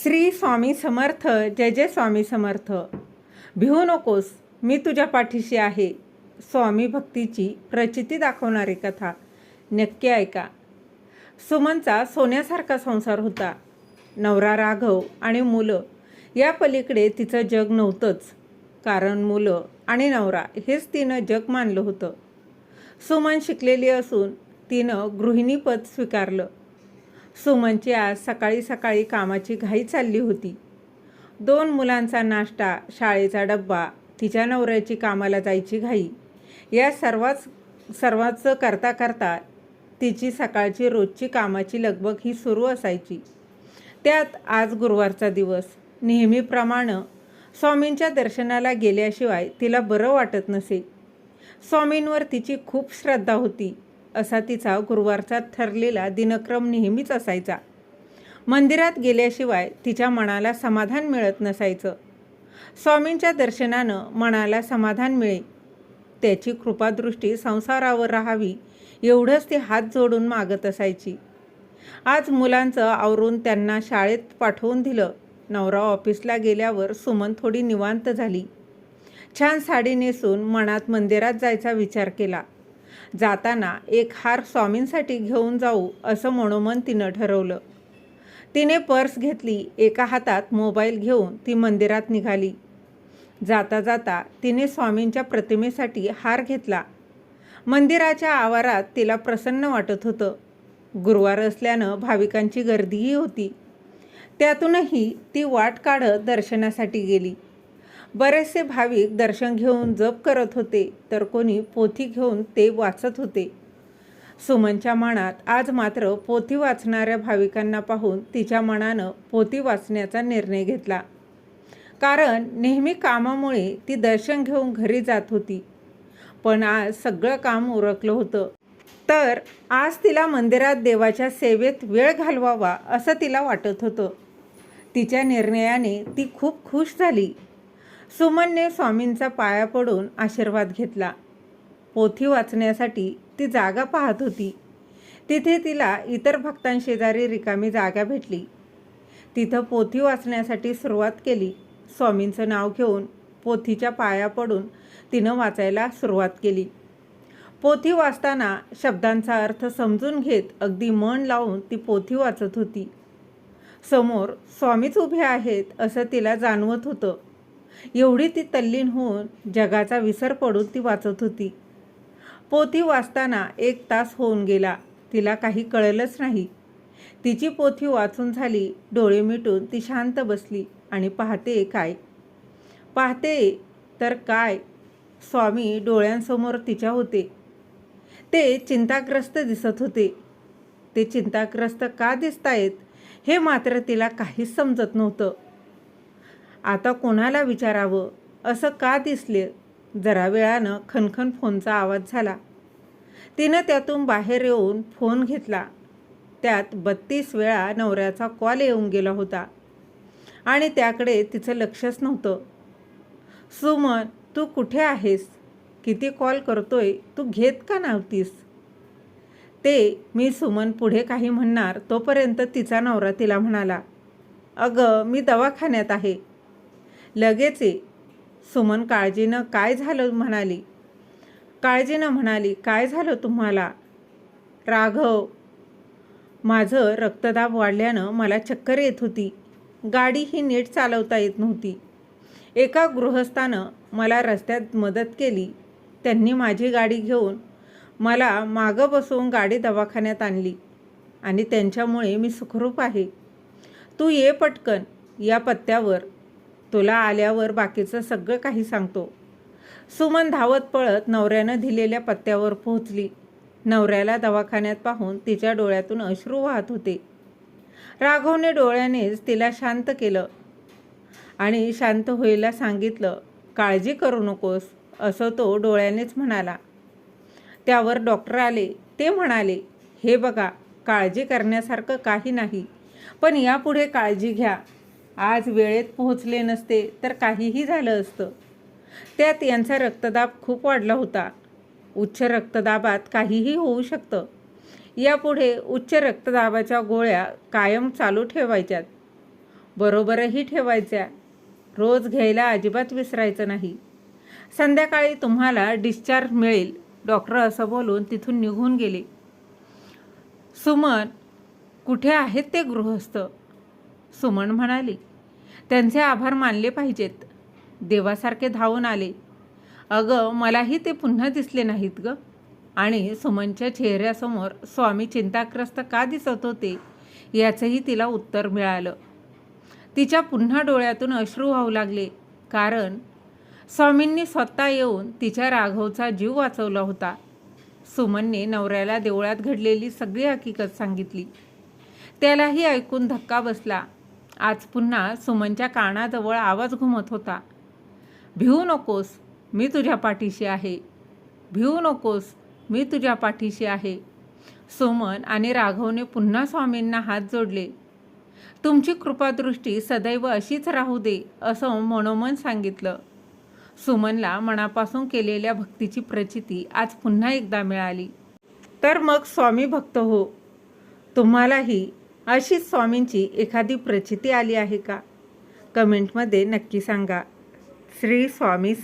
श्री स्वामी समर्थ. जय जय स्वामी समर्थ. भिवू नकोस, मी तुझ्या पाठीशी आहे. स्वामी भक्तीची प्रचिती दाखवणारी कथा नक्की ऐका. सुमनचा सोन्यासारखा संसार होता. नवरा राघव आणि मुलं या पलीकडे तिचं जग नव्हतंच. कारण मुलं आणि नवरा हेच तिनं जग मानलं होतं. सुमन शिकलेली असून तिनं गृहिणीपद स्वीकारलं. सुमनची आज सकाळी सकाळी कामाची घाई चालली होती. 2 मुलांचा नाश्ता, शाळेचा डब्बा, तिच्या नवऱ्याची कामाला जायची घाई, या सर्वांच करता करता तिची सकाळची रोजची कामाची लगबग ही सुरू असायची. त्यात आज गुरुवारचा दिवस. नेहमीप्रमाणे स्वामींच्या दर्शनाला गेल्याशिवाय तिला बरं वाटत नसे. स्वामींवर तिची खूप श्रद्धा होती. असा तिचा गुरुवारचा ठरलेला दिनक्रम नेहमीच असायचा. मंदिरात गेल्याशिवाय तिच्या मनाला समाधान मिळत नसायचं. स्वामींच्या दर्शनानं मनाला समाधान मिळे, त्याची कृपादृष्टी संसारावर राहावी एवढंच ती हात जोडून मागत असायची. आज मुलांचं आवरून त्यांना शाळेत पाठवून दिलं. नवरा ऑफिसला गेल्यावर सुमन थोडी निवांत झाली. छान साडी नेसून मनात मंदिरात जायचा विचार केला. जाताना एक हार स्वामींसाठी घेऊन जाऊ असं मनोमन तिनं ठरवलं. तिने पर्स घेतली. एका हातात मोबाईल घेऊन ती मंदिरात निघाली. जाता जाता तिने स्वामींच्या प्रतिमेसाठी हार घेतला. मंदिराच्या आवारात तिला प्रसन्न वाटत होतं. गुरुवार असल्यानं भाविकांची गर्दीही होती. त्यातूनही ती वाट काढत दर्शनासाठी गेली. बरेचसे भाविक दर्शन घेऊन जप करत होते, तर कोणी पोथी घेऊन ते वाचत होते. सुमनच्या मनात आज मात्र पोथी वाचणाऱ्या भाविकांना पाहून तिच्या मनानं पोथी वाचण्याचा निर्णय घेतला. कारण नेहमी कामामुळे ती दर्शन घेऊन घरी जात होती. पण आज सगळं काम उरकलं होतं, तर आज तिला मंदिरात देवाच्या सेवेत वेळ घालवावा असं तिला वाटत होतं. तिच्या निर्णयाने ती खूप खुश झाली. सुमनने स्वामींचा पाया पडून आशीर्वाद घेतला. पोथी वाचण्यासाठी ती जागा पाहत होती. तिथे तिला इतर भक्तांशेजारी रिकामी जागा भेटली. तिथं पोथी वाचण्यासाठी सुरुवात केली. स्वामींचं नाव घेऊन पोथीच्या पाया पडून तिनं वाचायला सुरुवात केली. पोथी वाचताना शब्दांचा अर्थ समजून घेत अगदी मन लावून ती पोथी वाचत होती. समोर स्वामीच उभे आहेत असं तिला जाणवत होतं. एवढी ती तल्लीन होऊन जगाचा विसर पडून ती वाचत होती. पोथी वाचताना 1 तास होऊन गेला. तिला काही कळलंच नाही. तिची पोथी वाचून झाली. डोळे मिटून ती शांत बसली आणि पाहते तर काय, स्वामी डोळ्यांसमोर तिच्या होते. ते चिंताग्रस्त दिसत होते. ते चिंताग्रस्त का दिसतायत हे मात्र तिला काहीच समजत नव्हतं. आता कोणाला विचारावं, असं का दिसले? जरा वेळानं खनखन फोनचा आवाज झाला. तिनं त्यातून बाहेर येऊन फोन घेतला. त्यात 32 वेळा नवऱ्याचा कॉल येऊन गेला होता आणि त्याकडे तिचं लक्षच नव्हतं. सुमन, तू कुठे आहेस? किती कॉल करतोय, तू घेत का नव्हतीस? मी सुमन पुढे काही म्हणणार तोपर्यंत तिचा नवरा तिला म्हणाला, अगं मी दवाखान्यात आहे. लगेच ये. सुमन काळजीनं काय झालं म्हणाली. काय झालं तुम्हाला? राघव, माझं रक्तदाब वाढल्यानं मला चक्कर येत होती. गाडी ही नीट चालवता येत नव्हती. एका गृहस्थानं मला रस्त्यात मदत केली. त्यांनी माझी गाडी घेऊन मला मागं बसवून गाडी दवाखान्यात आणली आणि त्यांच्यामुळे मी सुखरूप आहे. तू ये पटकन या पत्त्यावर. तुला आल्यावर बाकीचं सगळं काही सांगतो. सुमन धावत पळत नवऱ्यानं दिलेल्या पत्त्यावर पोहोचली. नवऱ्याला दवाखान्यात पाहून तिच्या डोळ्यातून अश्रू वाहत होते. राघवने डोळ्यानेच तिला शांत केलं आणि शांत व्हायला सांगितलं. काळजी करू नकोस असं तो डोळ्यानेच म्हणाला. त्यावर डॉक्टर आले. ते म्हणाले, हे बघा, काळजी करण्यासारखं काही नाही, पण यापुढे काळजी घ्या. आज वेळेत पोहोचले नसते तर काहीही झालं असतं. त्यात यांचा रक्तदाब खूप वाढला होता. उच्च रक्तदाबात काहीही होऊ शकतं. यापुढे उच्च रक्तदाबाच्या गोळ्या कायम चालू ठेवायच्यात. बरोबरही ठेवायच्या. रोज घ्यायला अजिबात विसरायचं नाही. संध्याकाळी तुम्हाला डिस्चार्ज मिळेल, डॉक्टर असं बोलून तिथून निघून गेले. सुमन, कुठे आहेत ते गृहस्थ? सुमन म्हणाली, त्यांचे आभार मानले पाहिजेत. देवासारखे धावून आले. अगं, मलाही ते पुन्हा दिसले नाहीत ग. आणि सुमनच्या चेहऱ्यासमोर स्वामी चिंताग्रस्त का दिसत होते याचंही तिला उत्तर मिळालं. तिच्या पुन्हा डोळ्यातून अश्रू वाहू लागले, कारण स्वामींनी स्वतः येऊन तिच्या राघवचा जीव वाचवला होता. सुमनने नवऱ्याला देवळात घडलेली सगळी हकीकत सांगितली. त्यालाही ऐकून धक्का बसला. आज पुन्हा सुमनच्या कानाजवळ आवाज घुमत होता, भिवू नकोस, मी तुझ्या पाठीशी आहे. भिवू नकोस, मी तुझ्या पाठीशी आहे. सुमन आणि राघवने पुन्हा स्वामींना हात जोडले. तुमची कृपादृष्टी सदैव अशीच राहू दे, असं मनोमन सांगितलं. सुमनला मनापासून केलेल्या भक्तीची प्रचिती आज पुन्हा एकदा मिळाली. तर मग स्वामी भक्त हो, तुम्हालाही अशीच स्वामींची एखादी प्रचिती आली आहे का? कमेंटमध्ये नक्की सांगा. श्री स्वामी